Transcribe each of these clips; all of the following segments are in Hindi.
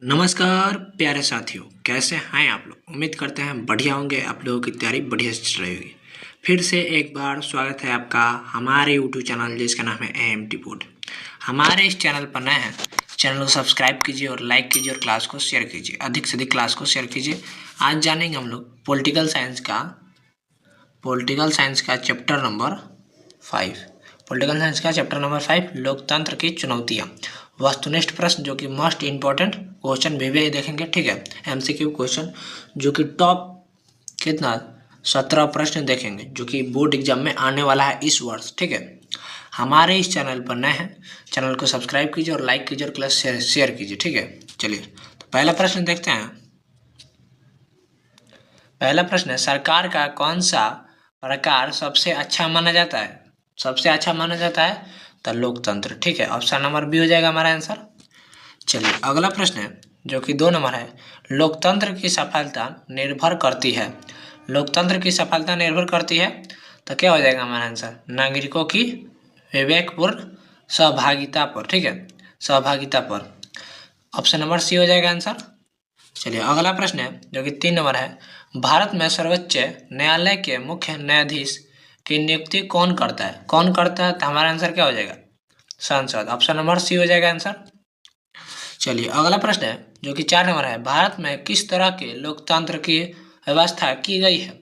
नमस्कार प्यारे साथियों, कैसे हैं आप लोग। उम्मीद करते हैं बढ़िया होंगे। आप लोगों की तैयारी बढ़िया से चल रही होगी। फिर से एक बार स्वागत है आपका हमारे यूट्यूब चैनल जिसका नाम है AMT बोर्ड। हमारे इस चैनल पर नए हैं, चैनल को सब्सक्राइब कीजिए और लाइक कीजिए और क्लास को शेयर कीजिए, अधिक से अधिक क्लास को शेयर कीजिए। आज जानेंगे हम लोग पॉलिटिकल साइंस का चैप्टर नंबर 5। पॉलिटिकल साइंस का चैप्टर नंबर 5, लोकतंत्र की चुनौतियाँ। वस्तुनिष्ठ प्रश्न जो कि मोस्ट इंपॉर्टेंट क्वेश्चन भी देखेंगे, ठीक है। MCQ क्वेश्चन जो कि टॉप कितना 17 प्रश्न देखेंगे जो कि बोर्ड एग्जाम में आने वाला है इस वर्ष, ठीक है। हमारे इस चैनल पर नए हैं, चैनल को सब्सक्राइब कीजिए और लाइक कीजिए और क्लास शेयर कीजिए, ठीक है। चलिए तो पहला प्रश्न देखते हैं। पहला प्रश्न है, सरकार का कौन सा प्रकार सबसे अच्छा माना जाता है। सबसे अच्छा माना जाता है तो लोकतंत्र, ठीक है। ऑप्शन नंबर बी हो जाएगा हमारा आंसर। चलिए अगला प्रश्न है जो कि 2 नंबर है, लोकतंत्र की सफलता निर्भर करती है। लोकतंत्र की सफलता निर्भर करती है तो क्या हो जाएगा हमारा आंसर, नागरिकों की विवेकपूर्ण सहभागिता पर, ठीक है, सहभागिता पर। ऑप्शन नंबर सी हो जाएगा आंसर। चलिए अगला प्रश्न है जो कि 3 नंबर है, भारत में सर्वोच्च न्यायालय के मुख्य न्यायाधीश की नियुक्ति कौन करता है। कौन करता है तो हमारा आंसर क्या हो जाएगा, संसद। ऑप्शन नंबर सी हो जाएगा आंसर। चलिए अगला प्रश्न है जो कि 4 नंबर है, भारत में किस तरह के लोकतंत्र की व्यवस्था की गई है।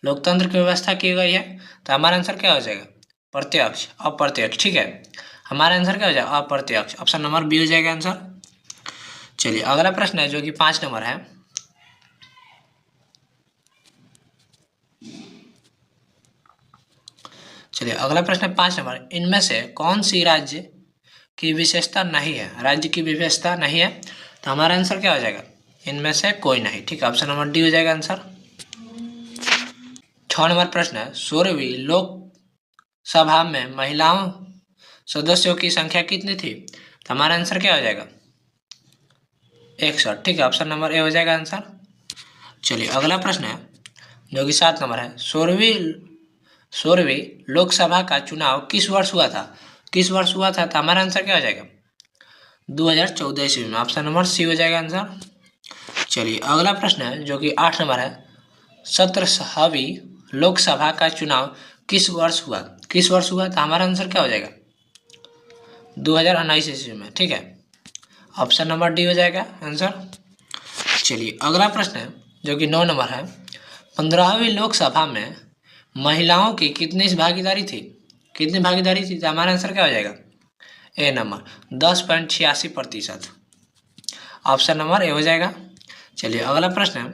लोकतंत्र की व्यवस्था की गई है तो हमारा आंसर क्या हो जाएगा, प्रत्यक्ष अप्रत्यक्ष, ठीक है। हमारा आंसर क्या हो जाएगा, अप्रत्यक्ष। ऑप्शन नंबर बी हो जाएगा आंसर। चलिए अगला प्रश्न है जो कि 5 नंबर है, चलिए अगला प्रश्न है 5 नंबर, इनमें से कौन सी राज्य की विशेषता नहीं है। राज्य की विशेषता नहीं है तो हमारा आंसर क्या हो जाएगा, इनमें से कोई नहीं, ठीक है। ऑप्शन नंबर डी हो जाएगा आंसर। 6 नंबर प्रश्न है, 16वीं लोकसभा में महिलाओं सदस्यों की संख्या कितनी थी तो हमारा आंसर क्या हो जाएगा, 61, ठीक है। ऑप्शन नंबर ए हो जाएगा आंसर। चलिए अगला प्रश्न है जो कि 7 नंबर है, 16वीं लोकसभा का चुनाव किस वर्ष हुआ था। किस वर्ष हुआ था तो हमारा आंसर क्या हो जाएगा, 2014 ईस्वी में। ऑप्शन नंबर सी हो जाएगा आंसर। चलिए अगला प्रश्न है जो कि 8 नंबर है, 17वीं लोकसभा का चुनाव किस वर्ष हुआ। किस वर्ष हुआ तो हमारा आंसर क्या हो जाएगा, 2019 ईस्वी में, ठीक है। ऑप्शन नंबर डी हो जाएगा आंसर। चलिए अगला प्रश्न है जो कि 9 नंबर है, 15वीं लोकसभा में महिलाओं की कितनी भागीदारी थी। कितनी भागीदारी थी तो हमारा आंसर क्या हो जाएगा, ए नंबर 10.86%। ऑप्शन नंबर ए हो जाएगा। चलिए अगला प्रश्न है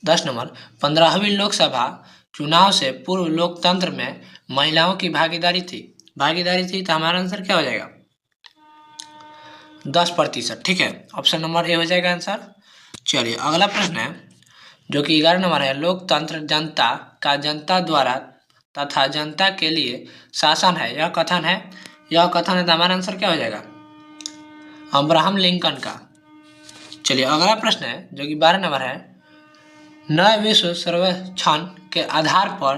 10 नंबर, 15वीं लोकसभा चुनाव से पूर्व लोकतंत्र में महिलाओं की भागीदारी थी तो हमारा आंसर क्या हो जाएगा, 10%, ठीक है। ऑप्शन नंबर ए हो जाएगा आंसर। चलिए अगला प्रश्न है जो कि 11 नंबर है, लोकतंत्र जनता का जनता द्वारा तथा जनता के लिए शासन है, यह कथन है। यह कथन है तो हमारा आंसर क्या हो जाएगा, अब्राहम लिंकन का। चलिए अगला प्रश्न है जो कि 12 नंबर है, नए विश्व सर्वेक्षण के आधार पर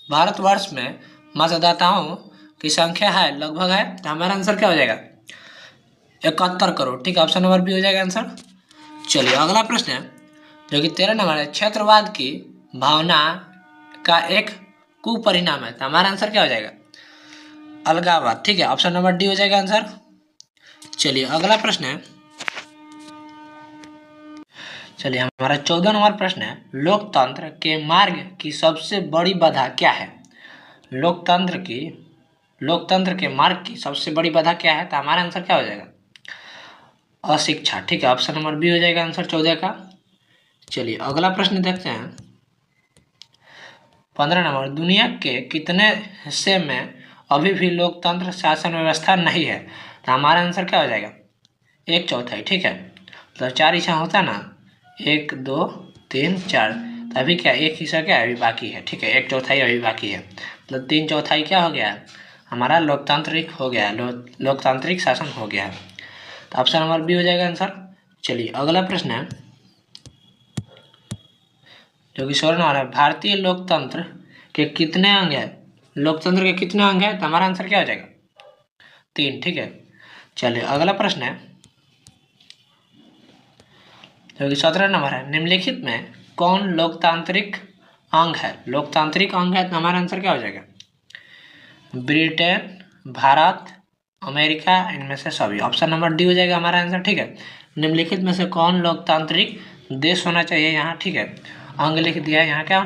भारतवर्ष में मतदाताओं की संख्या है लगभग है तो हमारा आंसर क्या हो जाएगा, 71 करोड़, ठीक है। ऑप्शन नंबर बी हो जाएगा आंसर। चलिए अगला प्रश्न है जो कि 13 नंबर है, क्षेत्रवाद की भावना का एक कुपरिणाम है तो हमारा आंसर क्या हो जाएगा, अलगाववाद, ठीक है। ऑप्शन नंबर डी हो जाएगा आंसर। चलिए अगला प्रश्न है, चलिए हमारा 14 नंबर प्रश्न है, लोकतंत्र के मार्ग की सबसे बड़ी बाधा क्या है। लोकतंत्र के मार्ग की सबसे बड़ी बाधा क्या है तो हमारा आंसर क्या हो जाएगा, अशिक्षा, ठीक है। ऑप्शन नंबर बी हो जाएगा आंसर 14 का। चलिए अगला प्रश्न देखते हैं 15 नंबर, दुनिया के कितने हिस्से में अभी भी लोकतंत्र शासन व्यवस्था नहीं है तो हमारा आंसर क्या हो जाएगा, 1/4, ठीक है। तो 4 हिस्सा होता ना, 1 2 3 4, तो अभी क्या एक हिस्सा क्या अभी बाकी है, ठीक है। 1/4 अभी बाकी है, मतलब 3/4 क्या हो गया है हमारा, लोकतांत्रिक हो गया है, लोकतांत्रिक शासन हो गया है। तो ऑप्शन नंबर बी हो जाएगा आंसर। चलिए अगला प्रश्न है जो कि 16 नंबर है, भारतीय लोकतंत्र के कितने अंग है। लोकतंत्र के कितने अंग है तो हमारा आंसर क्या हो जाएगा, 3, ठीक है। चलिए अगला प्रश्न है जो कि 17 नंबर है, निम्नलिखित में कौन लोकतांत्रिक अंग है? लोकतांत्रिक अंग है तो हमारा आंसर क्या हो जाएगा? ब्रिटेन, भारत, अमेरिका, इनमें से सभी। ऑप्शन नंबर डी हो जाएगा हमारा आंसर। ठीक है, निम्नलिखित में से कौन लोकतांत्रिक देश होना चाहिए यहाँ? ठीक है, अंग लिख दिया है यहाँ क्या